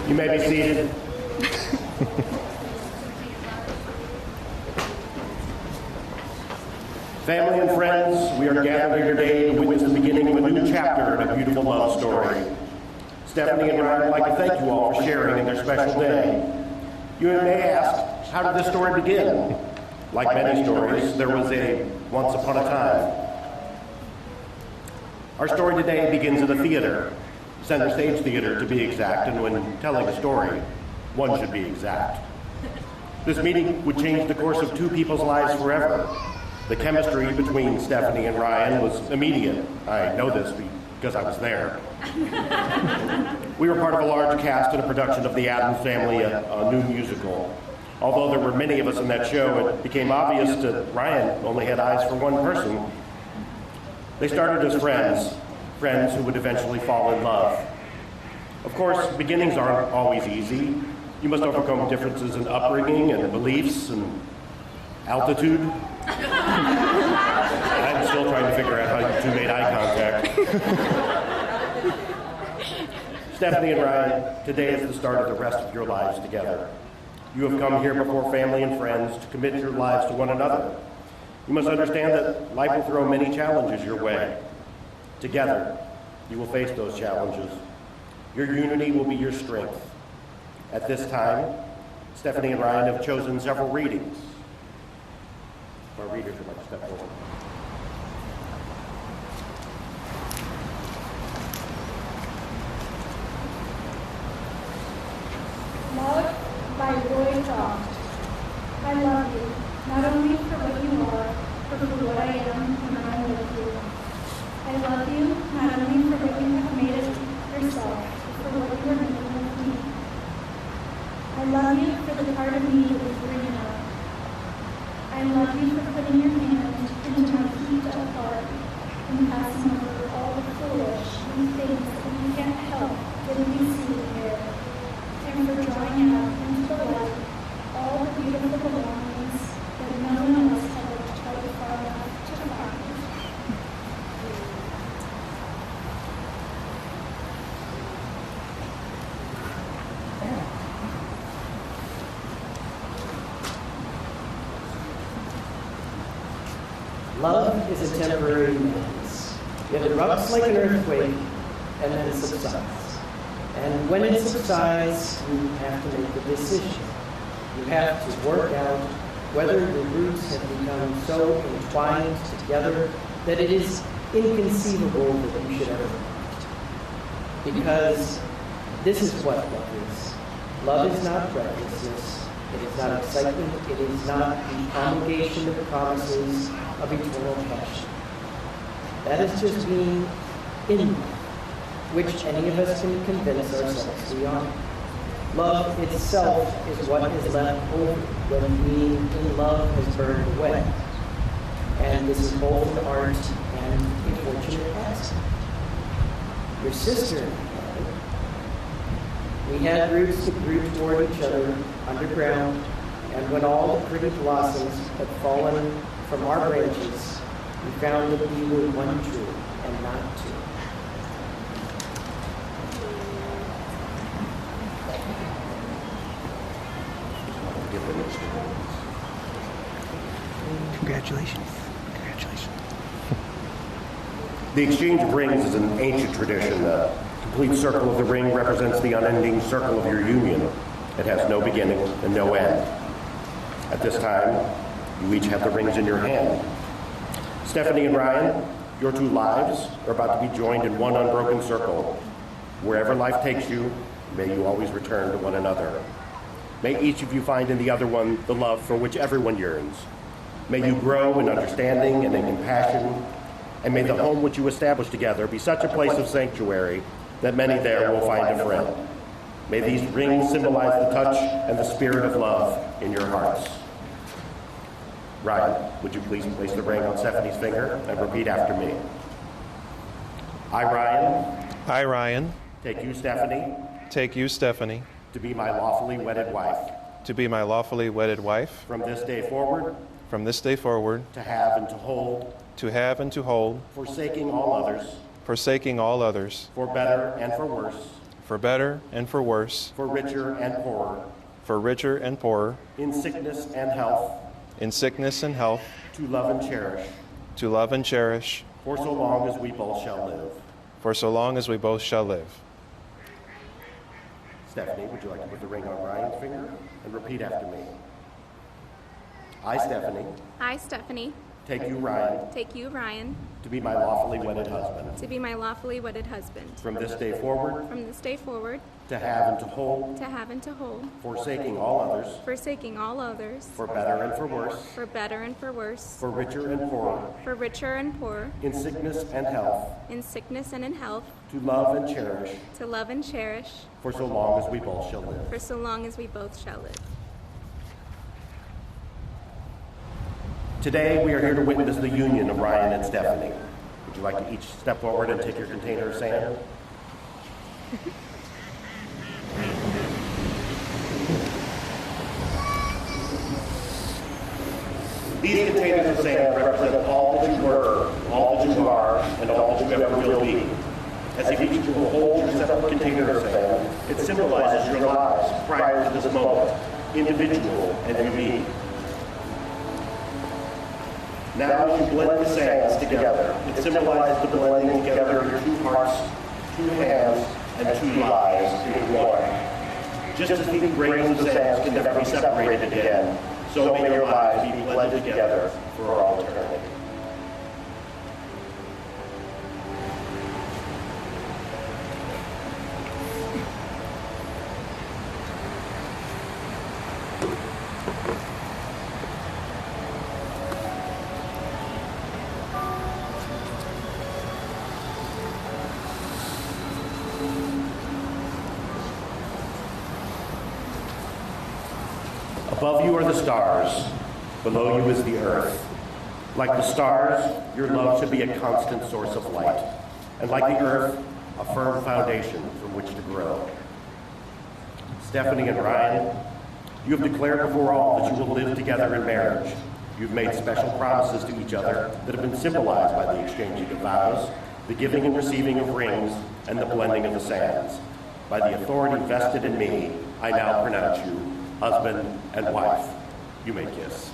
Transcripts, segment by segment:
You may be seated. Family and friends, we are gathered here today to witness the beginning of a new chapter in a beautiful love story. Stephanie and Ryan would like to thank you all for sharing in their special day. You may ask, how did this story begin? Like many stories, there was a once upon a time. Our story today begins at a theater, Center Stage Theater to be exact, and when telling a story, one should be exact. This meeting would change the course of two people's lives forever. The chemistry between Stephanie and Ryan was immediate. I know this because I was there. We were part of a large cast in a production of The Addams Family, a new musical. Although there were many of us in that show, it became obvious that Ryan only had eyes for one person. They started as friends who would eventually fall in love. Of course, beginnings aren't always easy. You must overcome differences in upbringing and beliefs and altitude. I'm still trying to figure out how you two made eye contact. Stephanie and Ryan, today is the start of the rest of your lives together. You have come here before family and friends to commit your lives to one another. You must understand that life will throw many challenges your way. Together, you will face those challenges. Your unity will be your strength. At this time, Stephanie and Ryan have chosen several readings. Our readers would like to step forward. Love by Roy Croft. I love you, not only for what you are, but for what I am when I am with you. I love you, not only for what you have made of yourself, but for what you are making of me. I love you for the part of me that is bringing up. I love you for putting your hand into my heaped up heart and passing over all the foolish things that you can't help getting me see here, and for drawing out into the light all the beautiful belongings that no one else had looked quite far enough to find. Love is a temporary menace. It erupts like an earthquake and then subsides. And when it subsides, you have to make a decision. You have to work out whether the roots have become so entwined together that it is inconceivable that you should ever part. Because this is what love is. Love is not recklessness. It is not excitement. It is not the promulgation of promises of eternal passion. That is just being in love, which any of us can convince ourselves we are. Love itself is what is left over when being in love has burned away. And this is both an art and a fortunate accident. Your sister and I, we had roots that grew toward each other underground, and when all the pretty blossoms had fallen from our branches, we found that we were one tree and not two. Congratulations. Congratulations. The exchange of rings is an ancient tradition. The complete circle of the ring represents the unending circle of your union. It has no beginning and no end. At this time, you each have the rings in your hand. Stephanie and Ryan, your two lives are about to be joined in one unbroken circle. Wherever life takes you, may you always return to one another. May each of you find in the other one the love for which everyone yearns. May you grow in understanding and in compassion, and may the home which you establish together be such a place of sanctuary that many there will find a friend. May these rings symbolize the touch and the spirit of love in your hearts. Ryan, would you please place the ring on Stephanie's finger and repeat after me? I, Ryan. I, Ryan. Take you, Stephanie. Take you, Stephanie. To be my lawfully wedded wife. To be my lawfully wedded wife. From this day forward. From this day forward. To have and to hold. To have and to hold. Forsaking all others. Forsaking all others. For better and for worse. for better and for worse, for richer and poorer, for richer and poorer, in sickness and health, in sickness and health, to love and cherish, to love and cherish, for so long as we both shall live. for so long as we both shall live. Stephanie, would you like to put the ring on Ryan's finger and repeat after me? I, Stephanie, I, Stephanie, take you, Ryan, take you, Ryan, to be my lawfully wedded husband. to be my lawfully wedded husband. From this day forward, From this day forward, to have and to hold, to have and to hold, forsaking all others, forsaking all others, for better and for worse, for better and for worse, for richer and poorer, for richer and poorer, in sickness and health, in sickness and in health, to love and cherish, to love and cherish, for so long as we both shall live. for so long as we both shall live. Today, we are here to witness the union of Ryan and Stephanie. Would you like to each step forward and take your container of sand? These containers of sand represent all that you were, all that you are, and all that you ever will be. As if each will hold your separate container of sand, it symbolizes your lives prior to this moment, individual and unique. Now as you blend the sands together, it symbolizes the blending together of your two hearts, two hands, and two lives into one. Just as the grains of sands can never be separated again, so may your lives be blended together for all eternity. Above you are the stars, below you is the earth. Like the stars, your love should be a constant source of light, and like the earth, a firm foundation from which to grow. Stephanie and Ryan, you have declared before all that you will live together in marriage. You've made special promises to each other that have been symbolized by the exchanging of vows, the giving and receiving of rings, and the blending of the sands. By the authority vested in me, I now pronounce you husband and wife. You may kiss.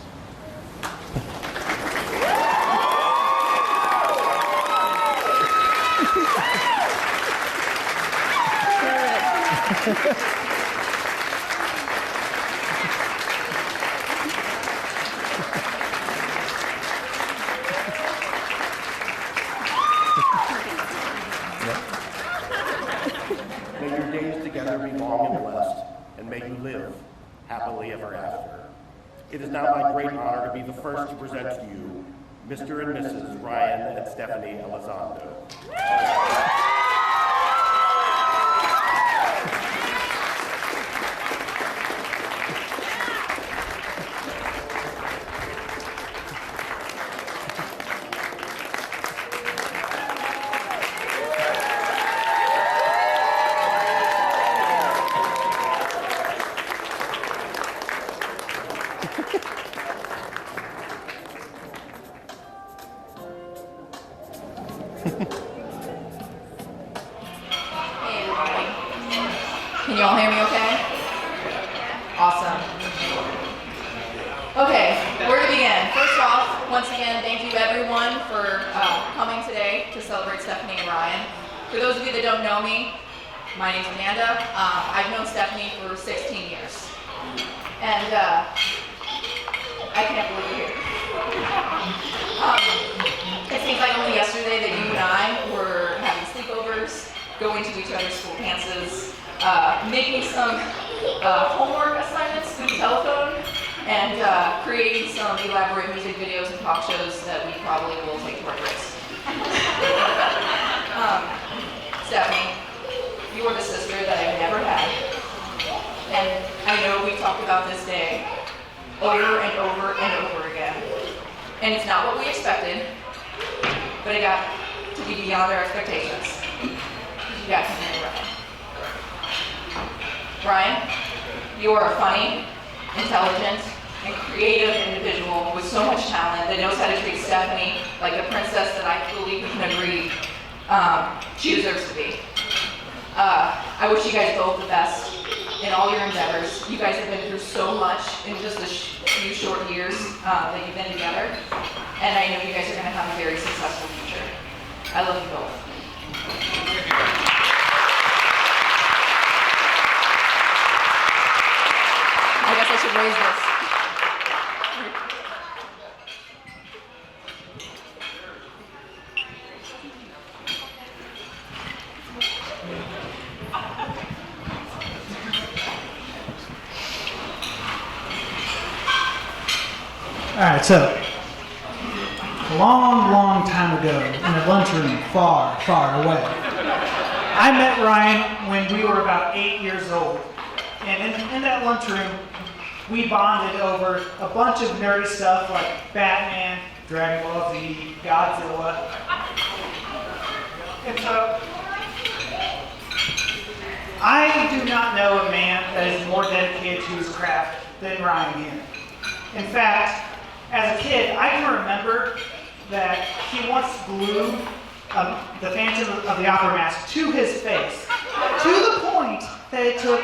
May your days together be long and blessed, and may you live happily ever after. It is now my great honor to be the first to present to you Mr. and Mrs. Ryan and Stephanie Elizondo. Hey everybody. Can you all hear me okay? Awesome. Okay, where to begin? First off, once again, thank you everyone for coming today to celebrate Stephanie and Ryan. For those of you that don't know me, my name's Amanda. I've known Stephanie for 16 years. And I can't believe you're here. It seems like only yesterday that you and I were having sleepovers, going to each other's school dances, making some homework assignments through the telephone, and creating some elaborate music videos and talk shows that we probably will take to our graves. Stephanie, you are the sister that I've never had. And I know we talked about this day over and over and over again. And it's not what we expected, but it got to be beyond our expectations. You got to meet Ryan. Ryan, you are a funny, intelligent, and creative individual with so much talent that knows how to treat Stephanie like the princess that I believe we can agree she deserves to be. I wish you guys both the best in all your endeavors. You guys have been through so much in just the few short years that you've been together. And I know you guys are going to have a very successful future. I love you both. I guess I should raise this. All right, so a long, long time ago in a lunchroom far, far away, I met Ryan when we were about 8 years old. And in that lunchroom, we bonded over a bunch of nerdy stuff like Batman, Dragon Ball Z, Godzilla. And so, I do not know a man that is more dedicated to his craft than Ryan here. In fact, as a kid, I can remember that he once glued the Phantom of the Opera mask to his face, to the point that it took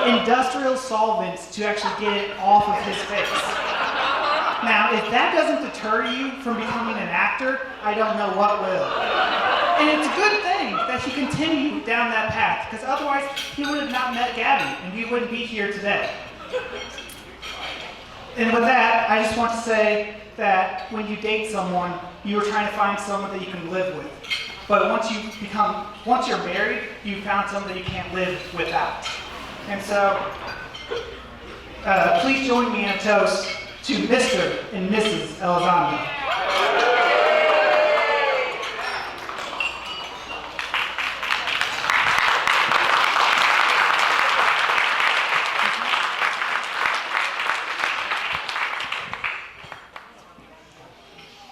industrial solvents to actually get it off of his face. Now, if that doesn't deter you from becoming an actor, I don't know what will. And it's a good thing that he continued down that path, because otherwise he would have not met Gabby, and we wouldn't be here today. And with that, I just want to say that when you date someone, you are trying to find someone that you can live with. But once you're married, you found someone that you can't live without. And so, please join me in a toast to Mr. and Mrs. Elizondo.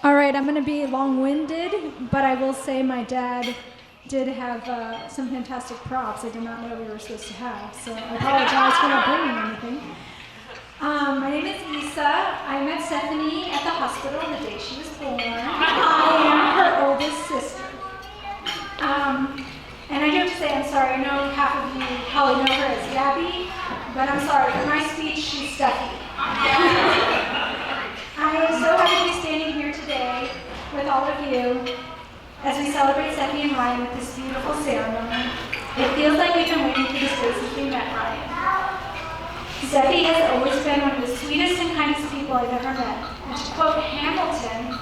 All right, I'm going to be long-winded, but I will say my dad did have some fantastic props I did not know we were supposed to have, so I apologize for not bringing anything. My name is Lisa. I met Stephanie at the hospital the day she was born. I am her oldest sister. And I do have to say I'm sorry. I know half of you probably know her as Gabby, but I'm sorry. For my speech, she's Steffi. I am so happy to be standing here today with all of you as we celebrate Steffi and Ryan with this beautiful ceremony. It feels like we've been waiting for this day since we met Ryan. Steffi has always been one of the sweetest and kindest people I've ever met. And to quote Hamilton,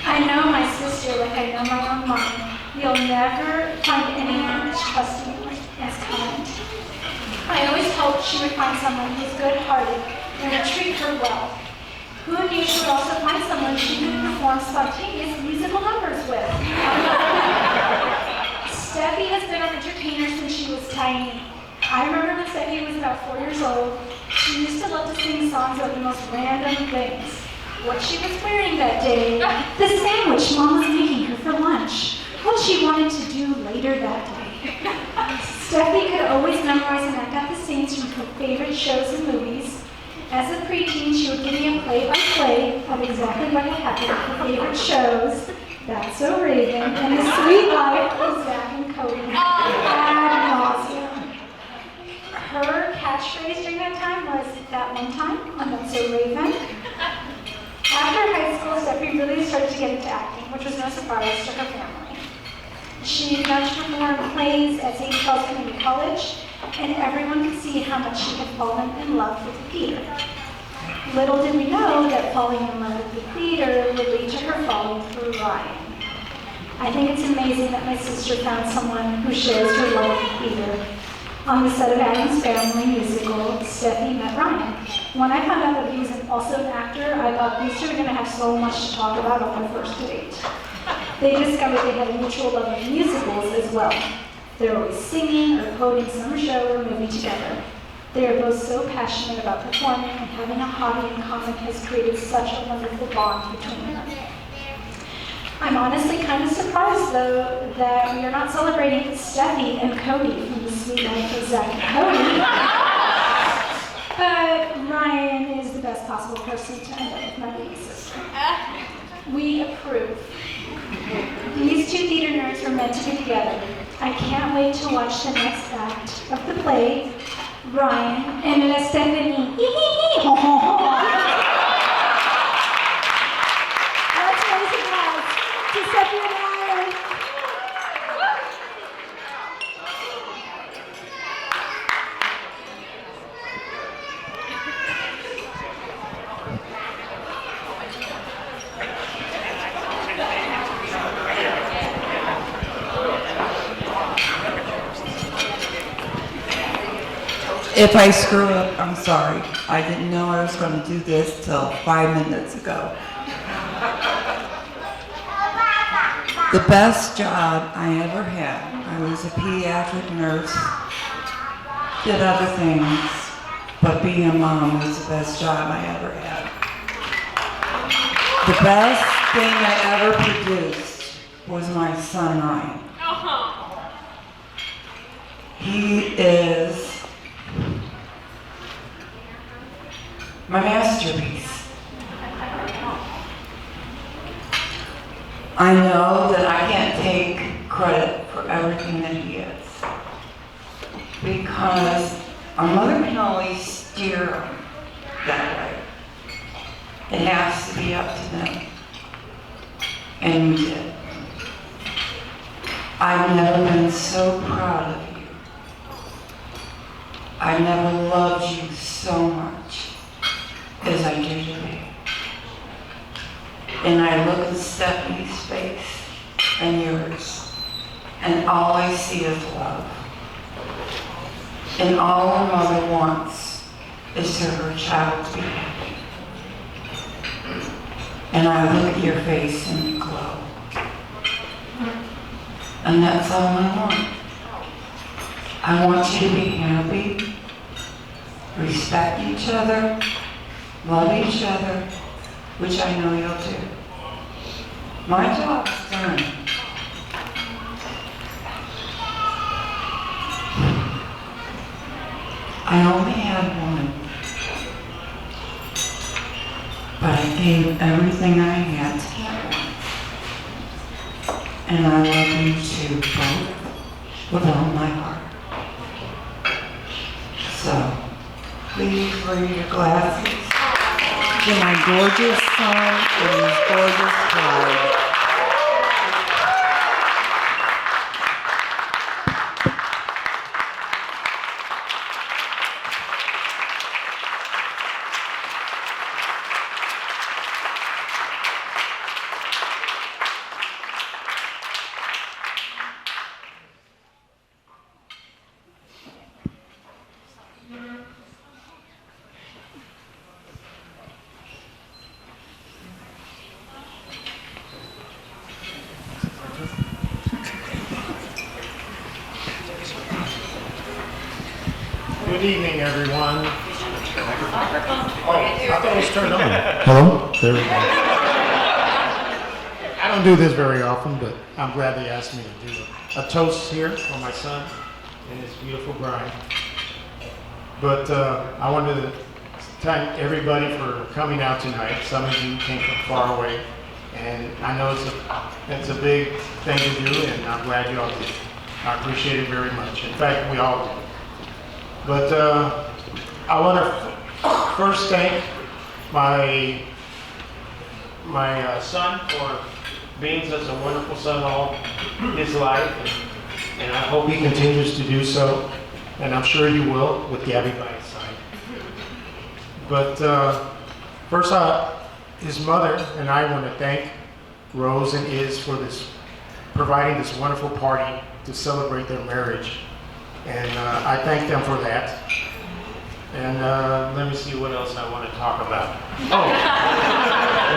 I know my sister like I know my own mom. You'll never find anyone as trusting as kind. I always hoped she would find someone who's good-hearted and would treat her well. Who knew she would also find someone she could perform spontaneous musical numbers with? Steffi has been an entertainer since she was tiny. I remember when Steffi was about 4 years old, she used to love to sing songs of the most random things. What she was wearing that day, the sandwich Mom was making her for lunch, what she wanted to do later that day. Steffi could always memorize and act out the scenes from her favorite shows and movies. As a preteen, she would give me a play-by-play of exactly what had happened in her favorite shows, That's So Raven, and The Sweet Life of Zack and Cody, ad nauseum. Her catchphrase during that time was, that one time on That's So Raven. After high school, Steffi really started to get into acting, which was no surprise to her family. She began to perform plays at St. Charles Community College, and everyone could see how much she had fallen in love with the theater. Little did we know that falling in love with the theater would lead to her falling for Ryan. I think it's amazing that my sister found someone who shares her love of theater. On the set of Addams Family musical, Steffi met Ryan. When I found out that he was also an actor, I thought these two were going to have so much to talk about on their first date. They discovered they had a mutual love of musicals as well. They're always singing or quoting some show or movie together. They are both so passionate about performing, and having a hobby in common has created such a wonderful bond between them. I'm honestly kind of surprised, though, that we are not celebrating Steffi and Cody from The Sweet Life of Zack and Cody. But Ryan is the best possible person to end up with my baby sister. We approve. These two theater nerds were meant to be together. I can't wait to watch the next act of the play, Ryan and La Stephanie. Let's raise a glass to Stephanie and Ryan. If I screw up, I'm sorry. I didn't know I was going to do this till 5 minutes ago. The best job I ever had. I was a pediatric nurse, did other things, but being a mom was the best job I ever had. The best thing I ever produced was my son Ryan. He is my masterpiece. I know that I can't take credit for everything that he is, because a mother can only steer him that way. It has to be up to them. And we did. I've never been so proud of you. I never loved you so much as I do today. And I look at Stephanie's face and yours, and all I see is love. And all a mother wants is for her child to be happy. And I look at your face and you glow. And that's all I want. I want you to be happy, respect each other, love each other, which I know you'll do. My job's done. I only had one, but I gave everything I had to get one. And I love you too, both, with all my heart. So, please bring your glasses to my gorgeous son and his gorgeous bride. Good evening, everyone. Oh, I thought it was turned on. Hello? There we go. I don't do this very often, but I'm glad they asked me to do a toast here for my son and his beautiful bride. But I wanted to thank everybody for coming out tonight. Some of you came from far away, and I know it's a big thing to do, and I'm glad you all did. I appreciate it very much. In fact, we all did. But I want to first thank my son for being such a wonderful son all his life, and I hope he continues to do so, and I'm sure you will with Gabby by his side. But first, his mother and I want to thank Rose and Iz for providing this wonderful party to celebrate their marriage. And I thank them for that. And let me see what else I want to talk about. Oh,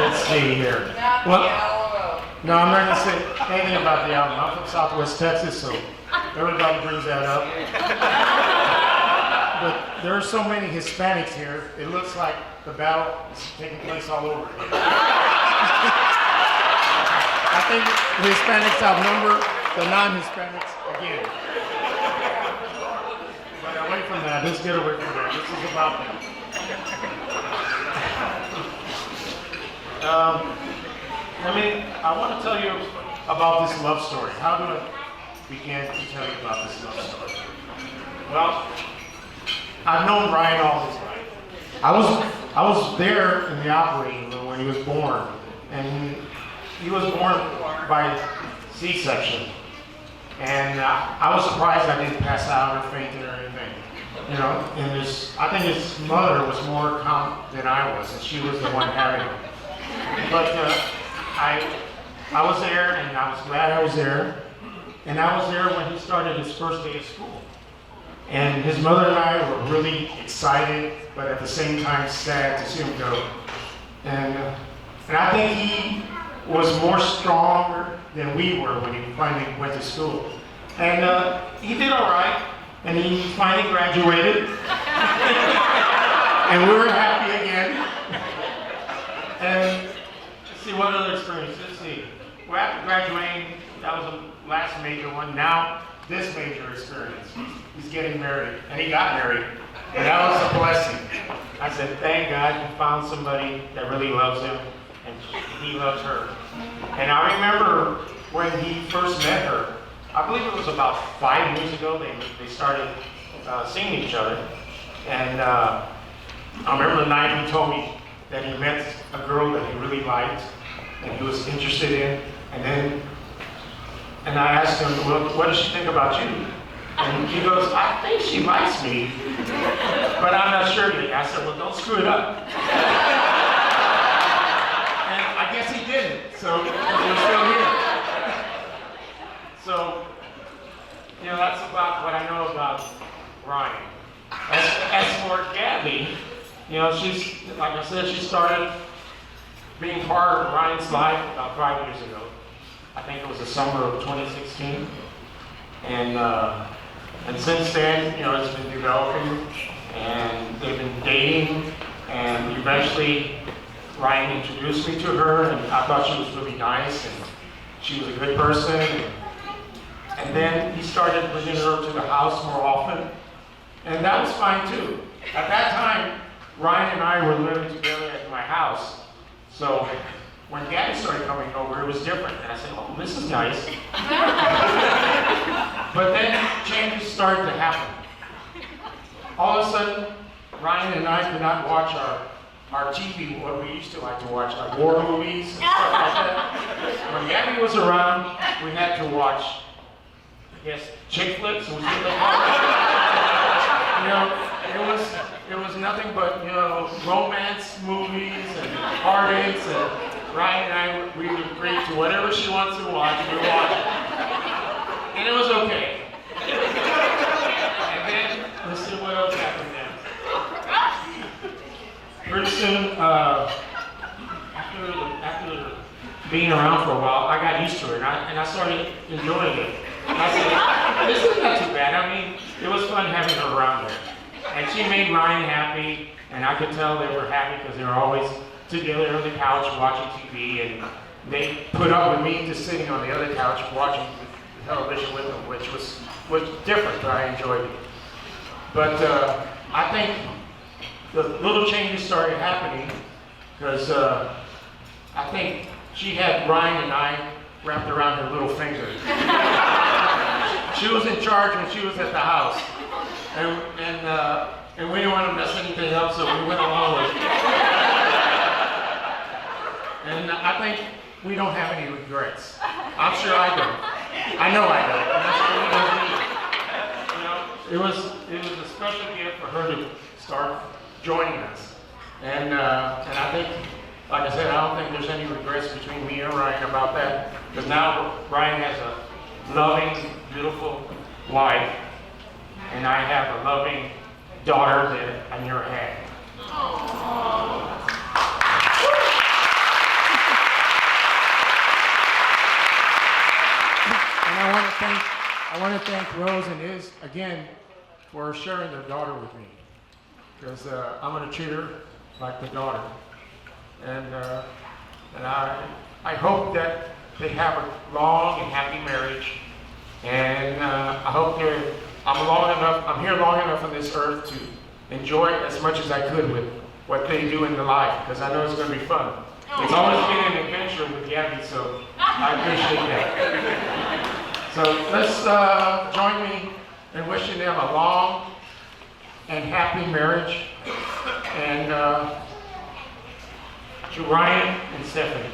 let's see here. Well, no, I'm not going to say anything about the album. I'm from Southwest Texas, so everybody brings that up. But there are so many Hispanics here, it looks like the battle is taking place all over here. I think the Hispanics outnumber the non-Hispanics again. Away from that. Let's get away from that. This is about them. I want to tell you about this love story. How begin to tell you about this love story. Well, I've known Ryan all his life. I was there in the operating room when he was born, and he was born by C-section. And I was surprised I didn't pass out or faint or anything. You know, and I think his mother was more calm than I was, and she was the one having him. But I was there, and I was glad I was there. And I was there when he started his first day of school. And his mother and I were really excited, but at the same time sad to see him go. And I think he was more stronger than we were when he finally went to school. And he did all right, and he finally graduated. And we were happy again. And let's see, what other experience? Let's see. Well, after graduating, that was the last major one. Now, this major experience. He's getting married, and he got married. And that was a blessing. I said, thank God he found somebody that really loves him, and he loves her. And I remember when he first met her, I believe it was about 5 years ago, they started seeing each other. And I remember the night he told me that he met a girl that he really liked and he was interested in. And I asked him, well, what does she think about you? And he goes, I think she likes me, but I'm not sure yet. I said, well, don't screw it up. And I guess he didn't, so we're still here. So, you know, that's about what I know about Ryan. As for Gabby, you know, she's, like I said, she started being part of Ryan's life about 5 years ago. I think it was the summer of 2016. And since then, you know, it's been developing, and they've been dating, and eventually Ryan introduced me to her, and I thought she was really nice, and she was a good person. And then he started bringing her to the house more often, and that was fine too. At that time, Ryan and I were living together at my house, so when Gabby started coming over, it was different. And I said, oh, this is nice. But then changes started to happen. All of a sudden, Ryan and I could not watch our TV, what we used to like to watch, like war movies and stuff like that. When Gabby was around, we had to watch, I guess, chick flicks, was what they call it. You know, it was nothing but, you know, romance movies and heartaches, and Ryan and I, we would agree to whatever she wants to watch, we watch it. And it was okay. And then, let's see what else happened then. Pretty soon, after being around for a while, I got used to it, and I started enjoying it. I said, this is not too bad. I mean, it was fun having her around there. And she made Ryan happy, and I could tell they were happy because they were always together on the couch watching TV, and they put up with me just sitting on the other couch watching television with them, which was different, but I enjoyed it. But I think the little changes started happening because I think she had Ryan and I wrapped around her little finger. She was in charge when she was at the house, and we didn't want to mess anything up, so we went along with it. And I think we don't have any regrets. I'm sure I don't. I know I don't. And that's what we don't need. You know, it was a special gift for her to start joining us. And I think, like I said, I don't think there's any regrets between me and Ryan about that. Because now Ryan has a loving, beautiful wife, and I have a loving daughter that I never had. I want to thank Rose and Iz again for sharing their daughter with me, because I'm going to treat her like the daughter, and I hope that they have a long and happy marriage, and I hope I'm here long enough on this earth to enjoy as much as I could with what they do in their life, because I know it's going to be fun. It's always been an adventure with Gabby, so I appreciate that. So let's join me in wishing them a long and happy marriage. And to Ryan and Stephanie.